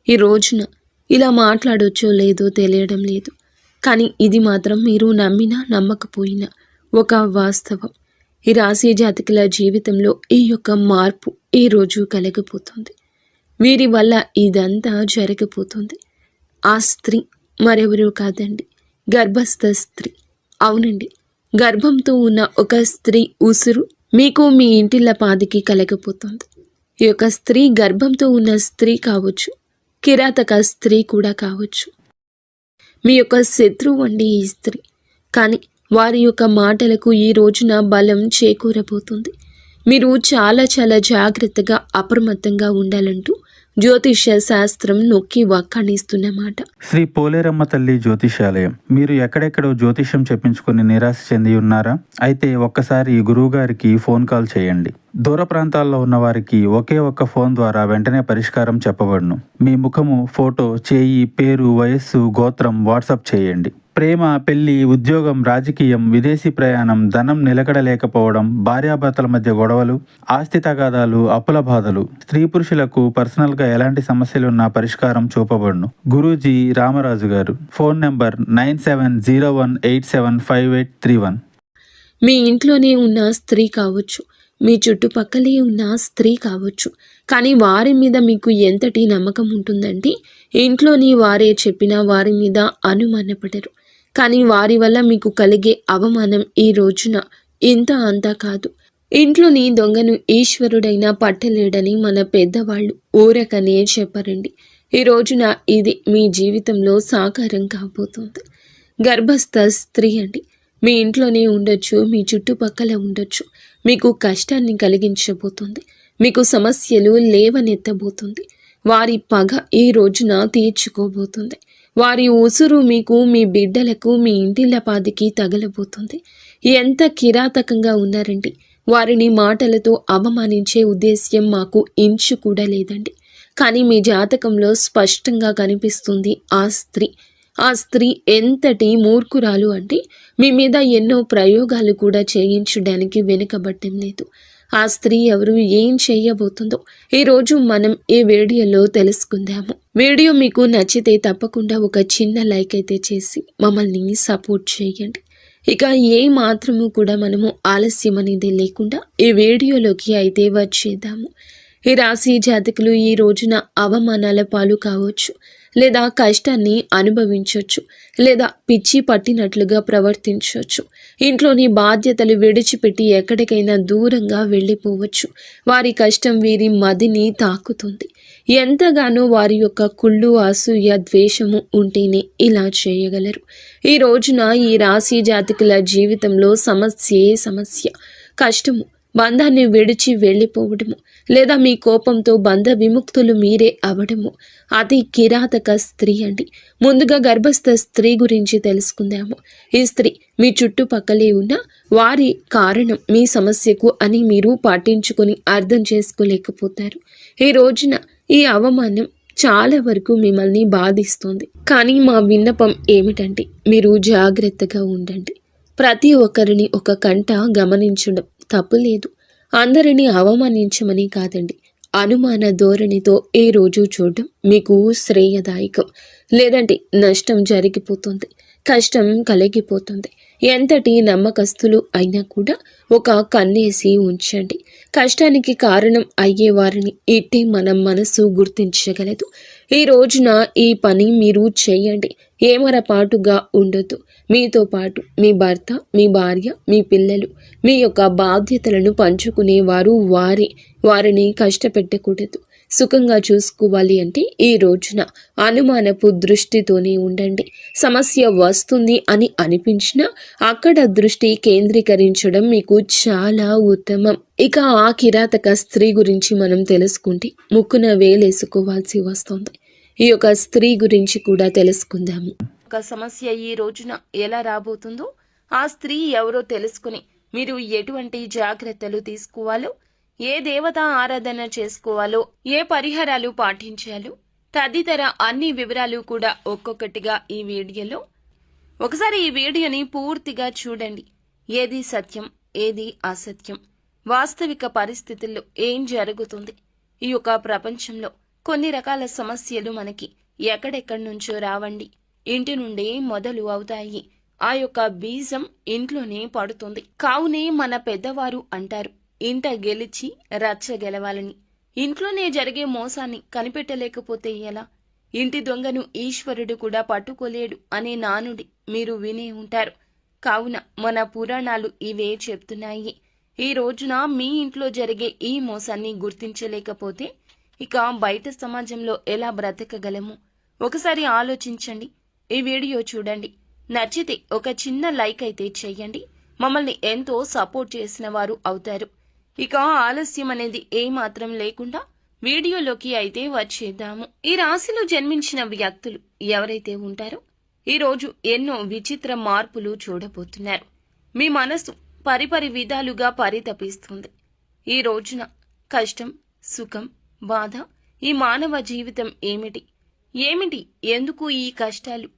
ఈ రోజున ఇలా మాట్లాడొచ్చో లేదో తెలియడం లేదు. కానీ ఇది మాత్రం మీరు నమ్మినా నమ్మకపోయినా ఒక వాస్తవం. ఈ రాశి జాతకుల జీవితంలో ఈ యొక్క మార్పు ఈ రోజు కలగపోతుంది. వీరి వల్ల ఇదంతా జరగబోతుంది. ఆ స్త్రీ మరెవరూ కాదండి, గర్భస్థ స్త్రీ. అవునండి, గర్భంతో ఉన్న ఒక స్త్రీ ఉసురు మీకు మీ ఇంటిల్లపాదికి కలగపోతుంది. ఈ యొక్క స్త్రీ గర్భంతో ఉన్న స్త్రీ కావచ్చు, కిరాతక స్త్రీ కూడా కావచ్చు. మీ యొక్క శత్రువు అండి ఈ స్త్రీ. కానీ వారి యొక్క మాటలకు ఈ రోజున బలం చేకూరబోతుంది. మీరు చాలా చాలా జాగ్రత్తగా అప్రమత్తంగా ఉండాలంటూ జ్యోతిష్య శాస్త్రం నొక్కి వక్కాణిస్తున్నమాట. శ్రీ పోలేరమ్మ తల్లి జ్యోతిషాలయం. మీరు ఎక్కడెక్కడో జ్యోతిష్యం చెప్పించుకుని నిరాశ చెంది ఉన్నారా? అయితే ఒక్కసారి గురువుగారికి ఫోన్ కాల్ చేయండి. దూర ప్రాంతాల్లో ఉన్న వారికి ఒకే ఒక్క ఫోన్ ద్వారా వెంటనే పరిష్కారం చెప్పబడును. మీ ముఖము, ఫోటో, చేయి, పేరు, వయస్సు, గోత్రం వాట్సాప్ చేయండి. ప్రేమ, పెళ్లి, ఉద్యోగం, రాజకీయం, విదేశీ ప్రయాణం, ధనం నిలకడలేకపోవడం, భార్యాభర్తల మధ్య గొడవలు, ఆస్తి తగాదాలు, అప్పుల బాధలు, స్త్రీ పురుషులకు పర్సనల్గా ఎలాంటి సమస్యలున్నా పరిష్కారం చూపబడును. గురూజీ రామరాజు గారు. Phone number 9701875831. మీ ఇంట్లోనే ఉన్న స్త్రీ కావచ్చు, మీ చుట్టుపక్కలే ఉన్న స్త్రీ కావచ్చు, కానీ వారి మీద మీకు ఎంతటి నమ్మకం ఉంటుందంటే ఇంట్లోని వారే చెప్పినా వారి మీద అనుమానపడరు. కానీ వారి వల్ల మీకు కలిగే అవమానం ఈ రోజున ఇంత అంతా కాదు. ఇంట్లోని దొంగను ఈశ్వరుడైనా పట్టలేడని మన పెద్దవాళ్ళు ఊరకనే చెప్పరండి. ఈ రోజున ఇది మీ జీవితంలో సాకారం కాబోతుంది. గర్భస్థ స్త్రీ అండి. మీ ఇంట్లోనే ఉండొచ్చు, మీ చుట్టుపక్కల ఉండొచ్చు. మీకు కష్టాన్ని కలిగించబోతుంది. మీకు సమస్యలు లేవనెత్తబోతుంది. వారి పగ ఈ రోజున తీర్చుకోబోతుంది. వారి ఉసురు మీకు, మీ బిడ్డలకు, మీ ఇంటిల్లపాదికి తగలబోతుంది. ఎంత కిరాతకంగా ఉన్నారండి. వారిని మాటలతో అవమానించే ఉద్దేశ్యం మాకు ఇంచు కూడా లేదండి. కానీ మీ జాతకంలో స్పష్టంగా కనిపిస్తుంది ఆ స్త్రీ. ఆ స్త్రీ ఎంతటి మూర్ఖురాలు అంటే మీ మీద ఎన్నో ప్రయోగాలు కూడా చేయించడానికి వెనుకబట్టం లేదు. ఆ స్త్రీ ఎవరు, ఏం చేయబోతుందో ఈరోజు మనం ఈ వీడియోలో తెలుసుకుందాము. వీడియో మీకు నచ్చితే తప్పకుండా ఒక చిన్న లైక్ అయితే చేసి మమ్మల్ని సపోర్ట్ చేయండి. ఇక ఏ మాత్రము కూడా మనము ఆలస్యం అనేది లేకుండా ఈ వీడియోలోకి అయితే వచ్చేద్దాము. ఈ రాశి జాతకులు ఈ రోజున అవమానాల పాలు కావచ్చు, లేదా కష్టాన్ని అనుభవించవచ్చు, లేదా పిచ్చి పట్టినట్లుగా ప్రవర్తించవచ్చు. ఇంట్లోని బాధ్యతలు విడిచిపెట్టి ఎక్కడికైనా దూరంగా వెళ్ళిపోవచ్చు. వారి కష్టం వీరి మదిని తాకుతుంది. ఎంతగానో వారి యొక్క కుళ్ళు, అసూయ, ద్వేషము ఉంటేనే ఇలా చేయగలరు. ఈ రోజున ఈ రాశి జాతకుల జీవితంలో సమస్యే సమస్య. కష్టము, బంధాన్ని విడిచి వెళ్ళిపోవడము, లేదా మీ కోపంతో బంధ విముక్తులు మీరే అవడము. అతి కిరాతక స్త్రీ అండి. ముందుగా గర్భస్థ స్త్రీ గురించి తెలుసుకుందాము. ఈ స్త్రీ మీ చుట్టుపక్కలే ఉన్న వారి కారణం మీ సమస్యకు అని మీరు పాటించుకొని అర్థం చేసుకోలేకపోతారు. ఈ రోజున ఈ అవమానం చాలా వరకు మిమ్మల్ని బాధిస్తుంది. కానీ మా విన్నపం ఏమిటంటే మీరు జాగ్రత్తగా ఉండండి. ప్రతి ఒక్కరిని ఒక కంట గమనించడం తప్పు లేదు. అందరినీ అవమానించమని కాదండి. అనుమాన ధోరణితో ఈ రోజు చూడడం మీకు శ్రేయదాయకం. లేదంటే నష్టం జరిగిపోతుంది, కష్టం కలిగిపోతుంది. ఎంతటి నమ్మకస్తులు అయినా కూడా ఒక కన్నేసి ఉంచండి. కష్టానికి కారణం అయ్యే వారిని ఇట్టే మన మనసు గుర్తించగలదు. ఈ రోజున ఈ పని మీరు చేయండి. ఏమరపాటుగా ఉండొద్దు. మీతో పాటు మీ భర్త, మీ భార్య, మీ పిల్లలు, మీ యొక్క బాధ్యతలను పంచుకునేవారు వారిని కష్టపెట్టకూడదు. సుఖంగా చూసుకోవాలి అంటే ఈ రోజున అనుమానపు దృష్టితోనే ఉండండి. సమస్య వస్తుంది అని అనిపించినా అక్కడ దృష్టి కేంద్రీకరించడం మీకు చాలా ఉత్తమం. ఇక ఆ కిరాతక స్త్రీ గురించి మనం తెలుసుకుంటే ముక్కున వేలేసుకోవాల్సి వస్తుంది. ఈ యొక్క స్త్రీ గురించి కూడా తెలుసుకుందాము. ఒక సమస్య ఈ రోజున ఎలా రాబోతుందో, ఆ స్త్రీ ఎవరో తెలుసుకుని మీరు ఎటువంటి జాగ్రత్తలు తీసుకోవాలో, ఏ దేవత ఆరాధన చేసుకోవాలో, ఏ పరిహారాలు పాటించాలో తదితర అన్ని వివరాలు కూడా ఒక్కొక్కటిగా ఈ వీడియోలో. ఒకసారి ఈ వీడియోని పూర్తిగా చూడండి. ఏది సత్యం, ఏది అసత్యం, వాస్తవిక పరిస్థితుల్లో ఏం జరుగుతుంది, ఈ యొక్క ప్రపంచంలో కొన్ని రకాల సమస్యలు మనకి ఎక్కడెక్కడి నుంచో రావండి, ఇంటి నుండే మొదలు అవుతాయి. ఆ యొక్క బీజం ఇంట్లోనే పడుతుంది. కావునే మన పెద్దవారు అంటారు, ఇంట గెలిచి రచ్చ గెలవాలని. ఇంట్లోనే జరిగే మోసాన్ని కనిపెట్టలేకపోతే ఎలా? ఇంటి దొంగను ఈశ్వరుడు కూడా పట్టుకోలేడు అనే నానుడి మీరు వినే ఉంటారు. కావున మన పురాణాలు ఇవే చెప్తున్నాయి. ఈ రోజున మీ ఇంట్లో జరిగే ఈ మోసాన్ని గుర్తించలేకపోతే ఇక బయట సమాజంలో ఎలా బ్రతకగలము? ఒకసారి ఆలోచించండి. ఈ వీడియో చూడండి, నచ్చితే ఒక చిన్న లైక్ అయితే చేయండి. మమ్మల్ని ఎంతో సపోర్ట్ చేసిన వారు అవుతారు. ఇక ఆలస్యం అనేది ఏమాత్రం లేకుండా వీడియోలోకి అయితే వచ్చేద్దాము. ఈ రాశిలో జన్మించిన వ్యక్తులు ఎవరైతే ఉంటారో ఈరోజు ఎన్నో విచిత్ర మార్పులు చూడబోతున్నారు. మీ మనసు పరిపరి విధాలుగా పరితపిస్తుంది. ఈ రోజున కష్టం, సుఖం, బాధ, ఈ మానవ జీవితం ఏమిటి, ఎందుకు ఈ కష్టాలు,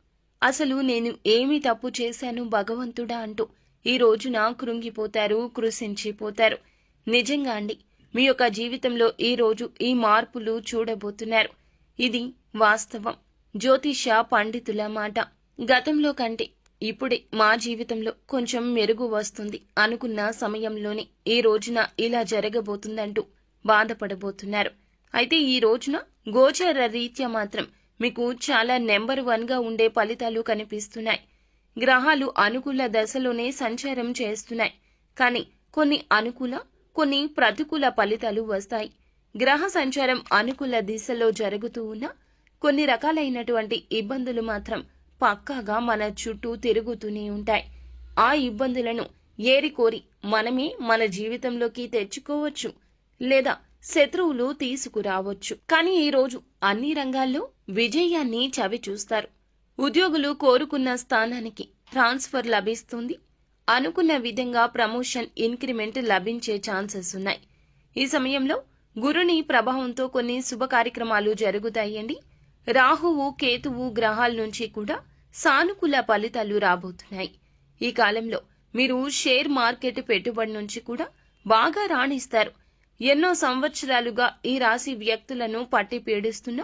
అసలు నేను ఏమి తప్పు చేశాను భగవంతుడా అంటూ ఈ రోజున కృంగిపోతారు, కృశించిపోతారు. నిజంగా అండి, మీ యొక్క జీవితంలో ఈ రోజు ఈ మార్పులు చూడబోతున్నారు. ఇది వాస్తవం. జ్యోతిష పండితుల మాట. గతంలో కంటే ఇప్పుడే మా జీవితంలో కొంచెం మెరుగు వస్తుంది అనుకున్న సమయంలోనే ఈ రోజున ఇలా జరగబోతుందంటూ బాధపడబోతున్నారు. అయితే ఈ రోజున గోచర రీత్యా మాత్రం మీకు చాలా నెంబర్ 1 గా ఉండే ఫలితాలు కనిపిస్తున్నాయి. గ్రహాలు అనుకూల దశలోనే సంచారం చేస్తున్నాయి. కానీ కొన్ని అనుకూల, కొన్ని ప్రతికూల ఫలితాలు వస్తాయి. గ్రహ సంచారం అనుకూల దిశలో జరుగుతూ ఉన్న కొన్ని రకాలైనటువంటి ఇబ్బందులు మాత్రం పక్కాగా మన చుట్టూ తిరుగుతూనే ఉంటాయి. ఆ ఇబ్బందులను ఏరికోరి మనమే మన జీవితంలోకి తెచ్చుకోవచ్చు, లేదా శత్రువులు తీసుకురావచ్చు. కానీ ఈరోజు అన్ని రంగాల్లో విజయాన్ని చవి చూస్తారు. ఉద్యోగులు కోరుకున్న స్థానానికి ట్రాన్స్ఫర్ లభిస్తుంది. అనుకున్న విధంగా ప్రమోషన్, ఇంక్రిమెంట్ లభించే ఛాన్సెస్ ఉన్నాయి. ఈ సమయంలో గురుని ప్రభావంతో కొన్ని శుభ కార్యక్రమాలు జరుగుతాయండి. రాహువు, కేతువు గ్రహాల నుంచి కూడా సానుకూల ఫలితాలు రాబోతున్నాయి. ఈ కాలంలో మీరు షేర్ మార్కెట్ పెట్టుబడి నుంచి కూడా బాగా రాణిస్తారు. ఎన్నో సంవత్సరాలుగా ఈ రాశి వ్యక్తులను పట్టి పీడిస్తున్న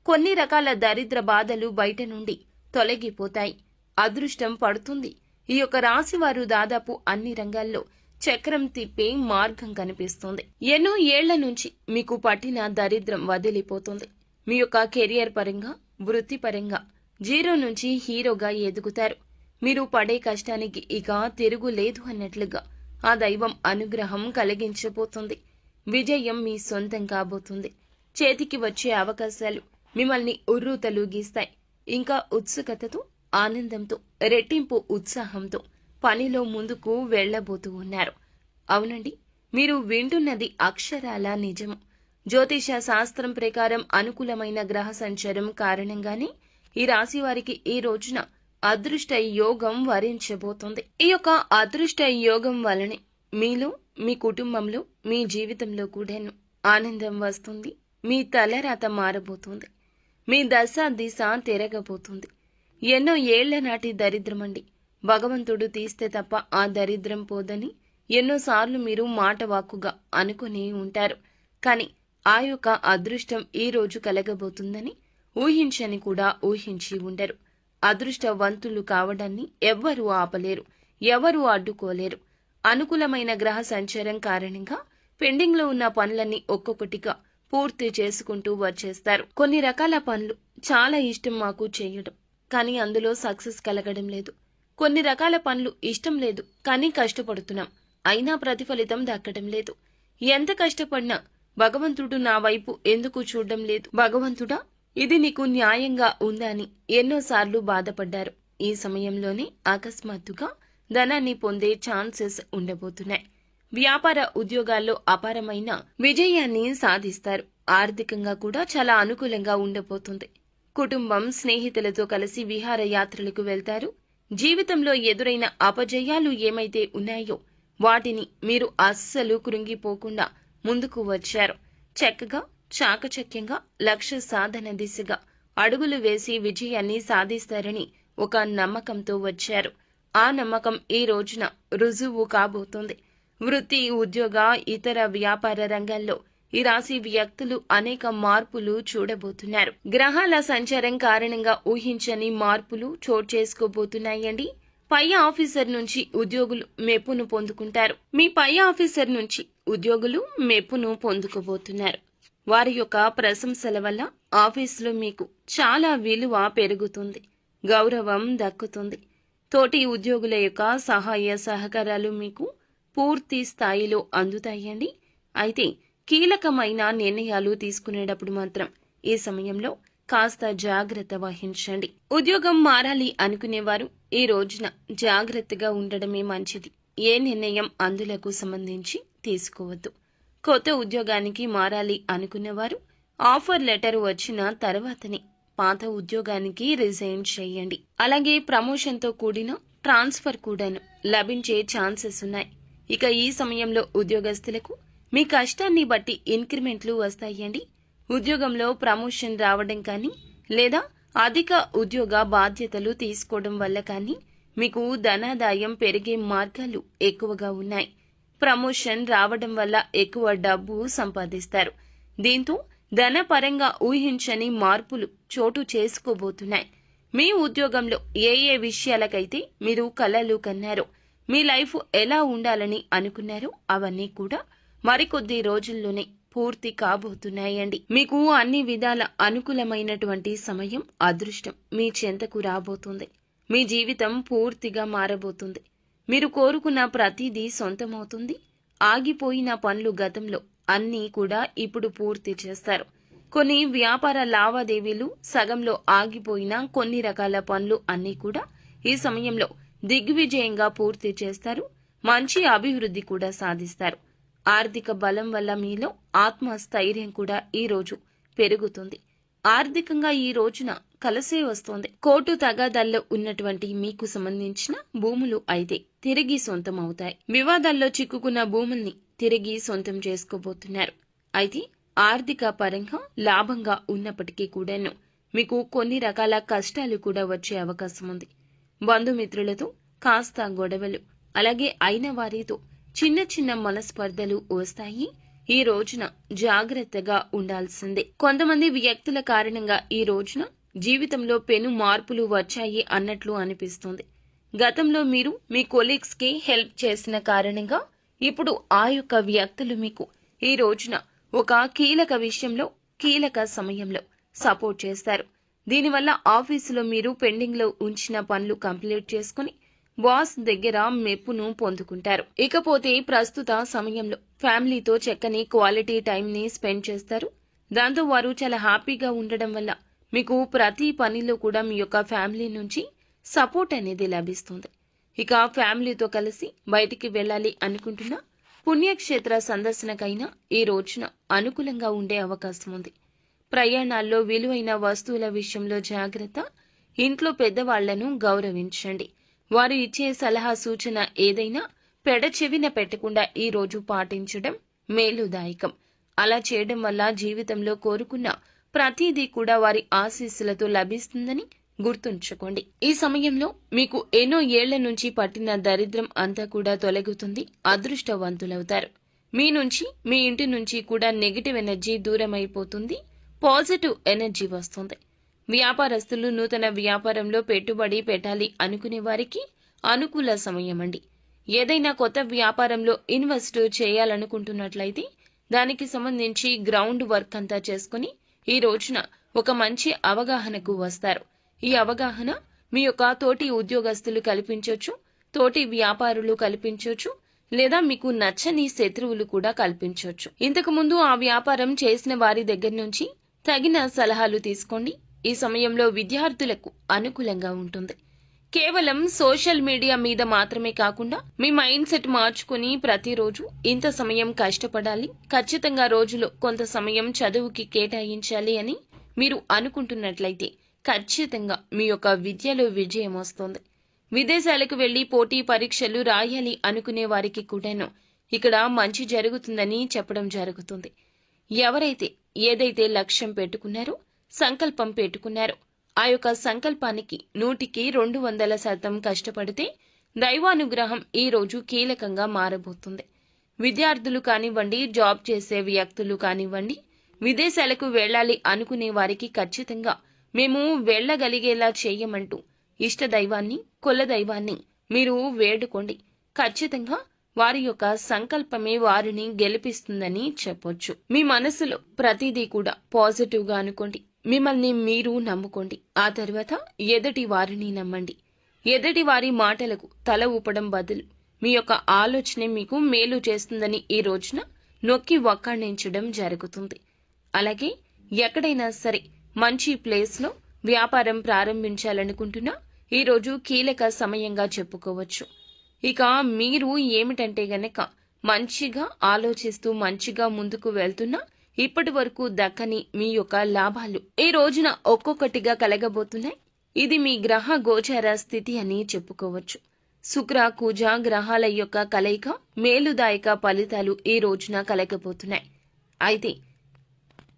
కొన్ని రకాల దరిద్ర బాధలు బయట నుండి తొలగిపోతాయి. అదృష్టం పడుతుంది. ఈ యొక్క రాశి వారు దాదాపు అన్ని రంగాల్లో చక్రం తిప్పే మార్గం కనిపిస్తుంది. ఎన్నో ఏళ్ల నుంచి మీకు పట్టిన దరిద్రం వదిలిపోతుంది. మీ యొక్క కెరియర్ పరంగా, వృత్తిపరంగా 0 నుంచి హీరోగా ఎదుగుతారు. మీరు పడే కష్టానికి ఇక తిరుగులేదు అన్నట్లుగా ఆ దైవం అనుగ్రహం కలిగించబోతుంది. విజయం మీ సొంతం కాబోతుంది. చేతికి వచ్చే అవకాశాలు మిమ్మల్ని ఉర్రూతలూగిస్తాయి. ఇంకా ఉత్సుకతతో, ఆనందంతో, రెట్టింపు ఉత్సాహంతో పనిలో ముందుకు వెళ్లబోతూ ఉన్నారు. అవునండి, మీరు వింటున్నది అక్షరాల నిజము. జ్యోతిష శాస్త్రం ప్రకారం అనుకూలమైన గ్రహ సంచారం కారణంగానే ఈ రాశి వారికి ఈ రోజున అదృష్ట యోగం వరించబోతోంది. ఈ యొక్క అదృష్ట యోగం వలనే మీలో, మీ కుటుంబంలో, మీ జీవితంలో కూడాను ఆనందం వస్తుంది. మీ తలరాత మారబోతుంది. మీ దశ దిశ తిరగబోతుంది. ఎన్నో ఏళ్ల నాటి దరిద్రమండి, భగవంతుడు తీస్తే తప్ప ఆ దరిద్రం పోదని ఎన్నోసార్లు మీరు మాట వాక్కుగా అనుకుని ఉంటారు. కానీ ఆ యొక్క అదృష్టం ఈ రోజు కలగబోతుందని ఊహించని కూడా ఊహించి ఉండరు. అదృష్టవంతులు కావడాన్ని ఎవ్వరూ ఆపలేరు, ఎవరూ అడ్డుకోలేరు. అనుకూలమైన గ్రహ సంచారం కారణంగా పెండింగ్ లో ఉన్న పనులన్నీ ఒక్కొక్కటిగా పూర్తి చేసుకుంటూ వచ్చేస్తారు. కొన్ని రకాల పనులు చాలా ఇష్టం మాకు చేయడం, కానీ అందులో సక్సెస్ కలగడం లేదు. కొన్ని రకాల పనులు ఇష్టం లేదు, కానీ కష్టపడుతున్నాం, అయినా ప్రతిఫలితం దక్కడం లేదు. ఎంత కష్టపడినా భగవంతుడు నా వైపు ఎందుకు చూడడం లేదు, భగవంతుడా ఇది నీకు న్యాయంగా ఉందా అని ఎన్నోసార్లు బాధపడ్డారు. ఈ సమయంలోనే అకస్మాత్తుగా ధనాన్ని పొందే ఛాన్సెస్ ఉండబోతున్నాయి. వ్యాపార ఉద్యోగాల్లో అపారమైన విజయాన్ని సాధిస్తారు. ఆర్థికంగా కూడా చాలా అనుకూలంగా ఉండబోతుంది. కుటుంబం, స్నేహితులతో కలిసి విహారయాత్రలకు వెళ్తారు. జీవితంలో ఎదురైన అపజయాలు ఏమైతే ఉన్నాయో వాటిని మీరు అస్సలు కృంగిపోకుండా ముందుకు వచ్చారు. చక్కగా, చాకచక్యంగా లక్ష్య సాధన దిశగా అడుగులు వేసి విజయాన్ని సాధిస్తారని ఒక నమ్మకంతో వచ్చారు. ఆ నమ్మకం ఈ రోజున రుజువు కాబోతోంది. వృత్తి, ఉద్యోగ, ఇతర వ్యాపార రంగాల్లో ఈ రాశి వ్యక్తులు అనేక మార్పులు చూడబోతున్నారు. గ్రహాల సంచారం కారణంగా ఊహించని మార్పులు చోటు చేసుకోబోతున్నాయండి. పై ఆఫీసర్ నుంచి ఉద్యోగులు మెప్పును పొందుకుంటారు. మీ పై ఆఫీసర్ నుంచి ఉద్యోగులు మెప్పును పొందుకోబోతున్నారు. వారి యొక్క ప్రశంసల వల్ల ఆఫీసులో మీకు చాలా విలువ పెరుగుతుంది, గౌరవం దక్కుతుంది. తోటి ఉద్యోగుల యొక్క సహాయ సహకారాలు మీకు పూర్తి స్థాయిలో అందుతాయండి. అయితే కీలకమైన నిర్ణయాలు తీసుకునేటప్పుడు మాత్రం ఈ సమయంలో కాస్త జాగ్రత్త వహించండి. ఉద్యోగం మారాలి అనుకునేవారు ఈ రోజున జాగ్రత్తగా ఉండడమే మంచిది. ఏ నిర్ణయం అందులకు సంబంధించి తీసుకోవద్దు. కొత్త ఉద్యోగానికి మారాలి అనుకునేవారు ఆఫర్ లెటర్ వచ్చిన తర్వాతనే పాత ఉద్యోగానికి రిజైన్ చేయండి. అలాగే ప్రమోషన్తో కూడిన ట్రాన్స్ఫర్ కూడాను లభించే ఛాన్సెస్ ఉన్నాయి. ఇక ఈ సమయంలో ఉద్యోగస్తులకు మీ కష్టాన్ని బట్టి ఇంక్రిమెంట్లు వస్తాయండి. ఉద్యోగంలో ప్రమోషన్ రావడం కానీ లేదా అధిక ఉద్యోగ బాధ్యతలు తీసుకోవడం వల్ల కానీ మీకు ధనాదాయం పెరిగే మార్గాలు ఎక్కువగా ఉన్నాయి. ప్రమోషన్ రావడం వల్ల ఎక్కువ డబ్బు సంపాదిస్తారు. దీంతో ధనపరంగా ఊహించని మార్పులు చోటు చేసుకోబోతున్నాయి. మీ ఉద్యోగంలో ఏ ఏ విషయాలకైతే మీరు కలలు కన్నారో, మీ లైఫ్ ఎలా ఉండాలని అనుకున్నారో అవన్నీ కూడా మరికొద్ది రోజుల్లోనే పూర్తి కాబోతున్నాయండి. మీకు అన్ని విధాల అనుకూలమైనటువంటి సమయం, అదృష్టం మీ చెంతకు రాబోతుంది. మీ జీవితం పూర్తిగా మారబోతుంది. మీరు కోరుకున్న ప్రతిదీ సొంతమవుతుంది. ఆగిపోయిన పనులు గతంలో అన్నీ కూడా ఇప్పుడు పూర్తి చేస్తారు. కొన్ని వ్యాపార లావాదేవీలు సగంలో ఆగిపోయిన కొన్ని రకాల పనులు అన్నీ కూడా ఈ సమయంలో దిగ్విజయంగా పూర్తి చేస్తారు. మంచి అభివృద్ధి కూడా సాధిస్తారు. ఆర్థిక బలం వల్ల మీలో ఆత్మస్థైర్యం కూడా ఈ రోజు పెరుగుతుంది. ఆర్థికంగా ఈ రోజున కలిసే వస్తోంది. కోర్టు తగాదాల్లో ఉన్నటువంటి మీకు సంబంధించిన భూములు అయితే తిరిగి సొంతం అవుతాయి. వివాదాల్లో చిక్కుకున్న భూముల్ని తిరిగి సొంతం చేసుకోబోతున్నారు. అయితే ఆర్థిక పరంగా లాభంగా ఉన్నప్పటికీ కూడాను మీకు కొన్ని రకాల కష్టాలు కూడా వచ్చే అవకాశం ఉంది. బంధుమిత్రులతో కాస్త గొడవలు, అలాగే అయిన వారితో చిన్న చిన్న మనస్పర్ధలు వస్తాయి. ఈ రోజున జాగ్రత్తగా ఉండాల్సిందే. కొంతమంది వ్యక్తుల కారణంగా ఈ రోజున జీవితంలో పెను మార్పులు వచ్చాయి అన్నట్లు అనిపిస్తుంది. గతంలో మీరు మీ కొలీగ్స్ కి హెల్ప్ చేసిన కారణంగా ఇప్పుడు ఆ యొక్క వ్యక్తులు మీకు ఈ రోజున ఒక కీలక విషయంలో, కీలక సమయంలో సపోర్ట్ చేస్తారు. దీనివల్ల ఆఫీసులో మీరు పెండింగ్ లో ఉంచిన పనులు కంప్లీట్ చేసుకుని బాస్ దగ్గర మెప్పును పొందుకుంటారు. ఇకపోతే ప్రస్తుత సమయంలో ఫ్యామిలీతో చక్కని క్వాలిటీ టైంని స్పెండ్ చేస్తారు. దాంతో వారు చాలా హ్యాపీగా ఉండడం వల్ల మీకు ప్రతి పనిలో కూడా మీ యొక్క ఫ్యామిలీ నుంచి సపోర్ట్ అనేది లభిస్తుంది. ఇక ఫ్యామిలీతో కలిసి బయటికి వెళ్ళాలి అనుకుంటున్న పుణ్యక్షేత్ర సందర్శనకైనా ఈ రోజున అనుకూలంగా ఉండే అవకాశం ఉంది. ప్రయాణాల్లో విలువైన వస్తువుల విషయంలో జాగ్రత్త. ఇంట్లో పెద్దవాళ్లను గౌరవించండి. వారు ఇచ్చే సలహా సూచన ఏదైనా పెడచెవిన పెట్టకుండా ఈ రోజు పాటించడం మేలుదాయకం. అలా చేయడం వల్ల జీవితంలో కోరుకున్న ప్రతిదీ కూడా వారి ఆశీస్సులతో లభిస్తుందని గుర్తుంచుకోండి. ఈ సమయంలో మీకు ఎన్నో ఏళ్ల నుంచి పట్టిన దరిద్రం అంతా కూడా తొలగుతుంది. అదృష్టవంతులవుతారు. మీ నుంచి, మీ ఇంటి నుంచి కూడా నెగిటివ్ ఎనర్జీ దూరం అయిపోతుంది. పాజిటివ్ ఎనర్జీ వస్తుంది. వ్యాపారస్తులు నూతన వ్యాపారంలో పెట్టుబడి పెట్టాలి అనుకునే వారికి అనుకూల సమయం అండి. ఏదైనా కొత్త వ్యాపారంలో ఇన్వెస్ట్ చేయాలనుకుంటున్నట్లయితే దానికి సంబంధించి గ్రౌండ్ వర్క్ అంతా చేసుకుని ఈ రోజున ఒక మంచి అవగాహనకు వస్తారు. ఈ అవగాహన మీ యొక్క తోటి ఉద్యోగస్తులు కల్పించవచ్చు, తోటి వ్యాపారులు కల్పించవచ్చు, లేదా మీకు నచ్చని శత్రువులు కూడా కల్పించవచ్చు. ఇంతకు ముందు ఆ వ్యాపారం చేసిన వారి దగ్గర నుంచి తగిన సలహాలు తీసుకోండి. ఈ సమయంలో విద్యార్థులకు అనుకూలంగా ఉంటుంది. కేవలం సోషల్ మీడియా మీద మాత్రమే కాకుండా మీ మైండ్ సెట్ మార్చుకుని ప్రతిరోజు ఇంత సమయం కష్టపడాలి, ఖచ్చితంగా రోజులో కొంత సమయం చదువుకి కేటాయించాలి అని మీరు అనుకుంటున్నట్లయితే ఖచ్చితంగా మీ యొక్క విద్యలో విజయం వస్తుంది. విదేశాలకు వెళ్లి పోటీ పరీక్షలు రాయాలి అనుకునే వారికి కూడాను ఇక్కడ మంచి జరుగుతుందని చెప్పడం జరుగుతుంది. ఎవరైతే ఏదైతే లక్ష్యం పెట్టుకున్నారో, సంకల్పం పెట్టుకున్నారో ఆ యొక్క సంకల్పానికి 100% కష్టపడితే దైవానుగ్రహం ఈ రోజు కీలకంగా మారబోతుంది. విద్యార్థులు కానివ్వండి, జాబ్ చేసే వ్యక్తులు కానివ్వండి, విదేశాలకు వెళ్ళాలి అనుకునే వారికి ఖచ్చితంగా మేము వెళ్ళగలిగేలా చేయమంటూ ఇష్ట దైవాన్ని, కుల దైవాన్ని మీరు వేడుకోండి. ఖచ్చితంగా వారి యొక్క సంకల్పమే వారిని గెలిపిస్తుందని చెప్పొచ్చు. మీ మనసులో ప్రతిదీ కూడా పాజిటివ్ గా అనుకోండి. మిమ్మల్ని మీరు నమ్ముకోండి. ఆ తర్వాత ఎదుటి వారిని నమ్మండి. ఎదుటి వారి మాటలకు తల ఊపడం బదులు మీ యొక్క ఆలోచనే మీకు మేలు చేస్తుందని ఈ రోజున నొక్కి వక్కాణించడం జరుగుతుంది. అలాగే ఎక్కడైనా సరే మంచి ప్లేస్లో వ్యాపారం ప్రారంభించాలనుకుంటున్నా ఈరోజు కీలక సమయంగా చెప్పుకోవచ్చు. ఇక మీరు ఏమిటంటే గనక మంచిగా ఆలోచిస్తూ మంచిగా ముందుకు వెళ్తున్నా ఇప్పటి వరకు దక్కని మీ యొక్క లాభాలు ఈ రోజున ఒక్కొక్కటిగా కలగబోతున్నాయి. ఇది మీ గ్రహ గోచార స్థితి అని చెప్పుకోవచ్చు. శుక్ర కుజ గ్రహాల యొక్క కలయిక మేలుదాయక ఫలితాలు ఈ రోజున కలగబోతున్నాయి. అయితే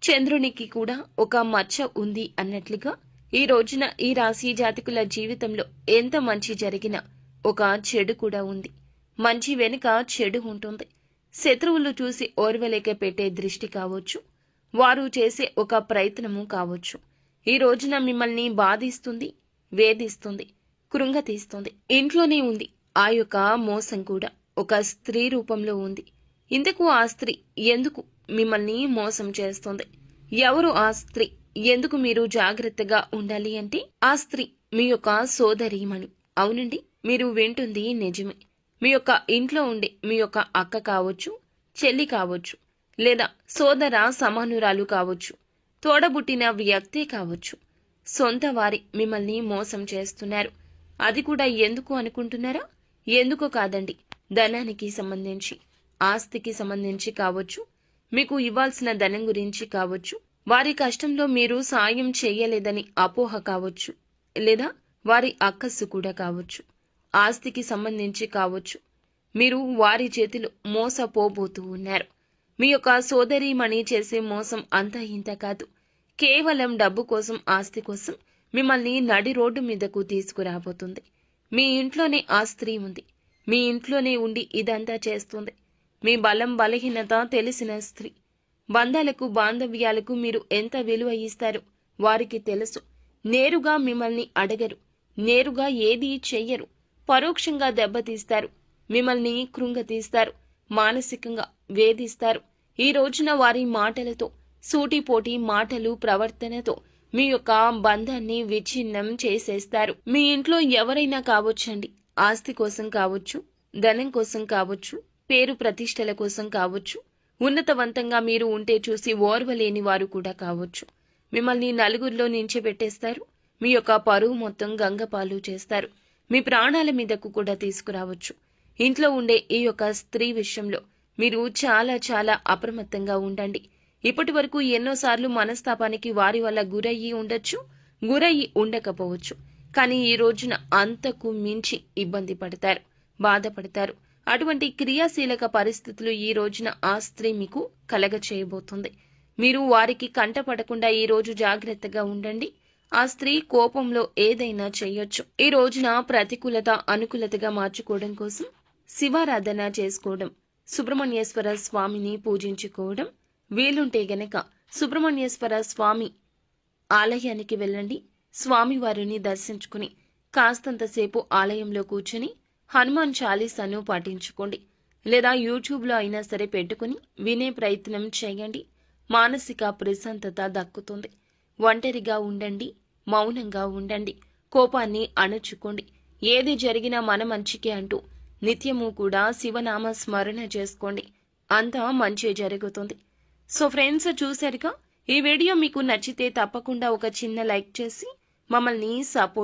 చంద్రునికి కూడా ఒక మచ్చ ఉంది అన్నట్లుగా ఈ రోజున ఈ రాశి జాతకుల జీవితంలో ఎంత మంచి జరిగినా ఒక చెడు కూడా ఉంది. మంచి వెనుక చెడు ఉంటుంది. శత్రువులు చూసి ఓర్వలేక పెట్టే దృష్టి కావచ్చు, వారు చేసే ఒక ప్రయత్నము కావచ్చు. ఈ రోజున మిమ్మల్ని బాధిస్తుంది, వేధిస్తుంది, కృంగతీస్తుంది. ఇంట్లోనే ఉంది ఆ యొక్క మోసం కూడా ఒక స్త్రీ రూపంలో ఉంది. ఇందుకు ఆ స్త్రీ ఎందుకు మిమ్మల్ని మోసం చేస్తుంది? ఎవరు ఆ స్త్రీ? ఎందుకు మీరు జాగ్రత్తగా ఉండాలి అంటే ఆ స్త్రీ మీ యొక్క సోదరీమణి. అవునండి, మీరు వింటుంది నిజమే. మీ యొక్క ఇంట్లో ఉండే మీ యొక్క అక్క కావచ్చు, చెల్లి కావచ్చు, లేదా సోదర సమానురాలు కావచ్చు, తోడబుట్టిన వ్యక్తే కావచ్చు. సొంత వారి మిమ్మల్ని మోసం చేస్తున్నారు. అది కూడా ఎందుకు అనుకుంటున్నారా? ఎందుకో కాదండి, ధనానికి సంబంధించి, ఆస్తికి సంబంధించి కావచ్చు, మీకు ఇవ్వాల్సిన ధనం గురించి కావచ్చు, వారి కష్టంలో మీరు సాయం చేయలేదని అపోహ కావచ్చు, లేదా వారి అక్కస్సు కూడా కావచ్చు, ఆస్తికి సంబంధించి కావచ్చు. మీరు వారి చేతిలో మోసపోబోతూ ఉన్నారు. మీ యొక్క సోదరీమణి చేసే మోసం అంతా ఇంత కాదు. కేవలం డబ్బు కోసం, ఆస్తి కోసం మిమ్మల్ని నడి రోడ్డు మీదకు తీసుకురాబోతుంది. మీ ఇంట్లోనే ఆ స్త్రీ ఉంది. మీ ఇంట్లోనే ఉండి ఇదంతా చేస్తుంది. మీ బలం బలహీనత తెలిసిన స్త్రీ. బంధాలకు బాంధవ్యాలకు మీరు ఎంత విలువ ఇస్తారో వారికి తెలుసు. నేరుగా మిమ్మల్ని అడగరు, నేరుగా ఏదీ చెయ్యరు. పరోక్షంగా దెబ్బతీస్తారు, మిమ్మల్ని కృంగతీస్తారు, మానసికంగా వేధిస్తారు. ఈ రోజున వారి మాటలతో, సూటిపోటి మాటలు, ప్రవర్తనతో మీ యొక్క బంధాన్ని విచ్ఛిన్నం చేసేస్తారు. మీ ఇంట్లో ఎవరైనా కావచ్చండి, ఆస్తి కోసం కావచ్చు, ధనం కోసం కావచ్చు, పేరు ప్రతిష్టల కోసం కావచ్చు, ఉన్నతవంతంగా మీరు ఉంటే చూసి ఓర్వలేని వారు కూడా కావచ్చు. మిమ్మల్ని నలుగురిలో నించోబెట్టేస్తారు. మీ యొక్క పరువు మొత్తం గంగపాలు చేస్తారు. మీ ప్రాణాల మీదకు కూడా తీసుకురావచ్చు. ఇంట్లో ఉండే ఈ యొక్క స్త్రీ విషయంలో మీరు చాలా చాలా అప్రమత్తంగా ఉండండి. ఇప్పటి వరకు ఎన్నోసార్లు మనస్తాపానికి వారి వల్ల గురయ్యి ఉండొచ్చు, గురయ్యి ఉండకపోవచ్చు. కానీ ఈ రోజున అంతకు మించి ఇబ్బంది పడతారు, బాధపడతారు. అటువంటి క్రియాశీలక పరిస్థితులు ఈ రోజున ఆ స్త్రీ మీకు కలగ చేయబోతుంది. మీరు వారికి కంటపడకుండా ఈ రోజు జాగ్రత్తగా ఉండండి. ఆ స్త్రీ కోపంలో ఏదైనా చేయొచ్చు. ఈ రోజున ప్రతికూలత అనుకూలతగా మార్చుకోవడం కోసం శివారాధన చేసుకోవడం, సుబ్రహ్మణ్యేశ్వర స్వామిని పూజించుకోవడం, వీలుంటే గనక సుబ్రహ్మణ్యేశ్వర స్వామి ఆలయానికి వెళ్ళండి. స్వామివారిని దర్శించుకుని కాస్తంతసేపు ఆలయంలో కూర్చుని హనుమాన్ చాలీసాను పాటించుకోండి. లేదా యూట్యూబ్లో అయినా సరే పెట్టుకుని వినే ప్రయత్నం చేయండి. మానసిక ప్రశాంతత దక్కుతుంది. ఒంటరిగా ఉండండి, మౌనంగా ఉండండి, కోపాన్ని అణుచుకోండి. ఏది జరిగినా మన మంచికే అంటూ నిత్యము కూడా శివనామ స్మరణ చేసుకోండి. అంతా మంచి జరుగుతుంది. సో ఫ్రెండ్స్, చూశారుగా, ఈ వీడియో మీకు నచ్చితే తప్పకుండా ఒక చిన్న లైక్ చేసి మమ్మల్ని సపోర్ట్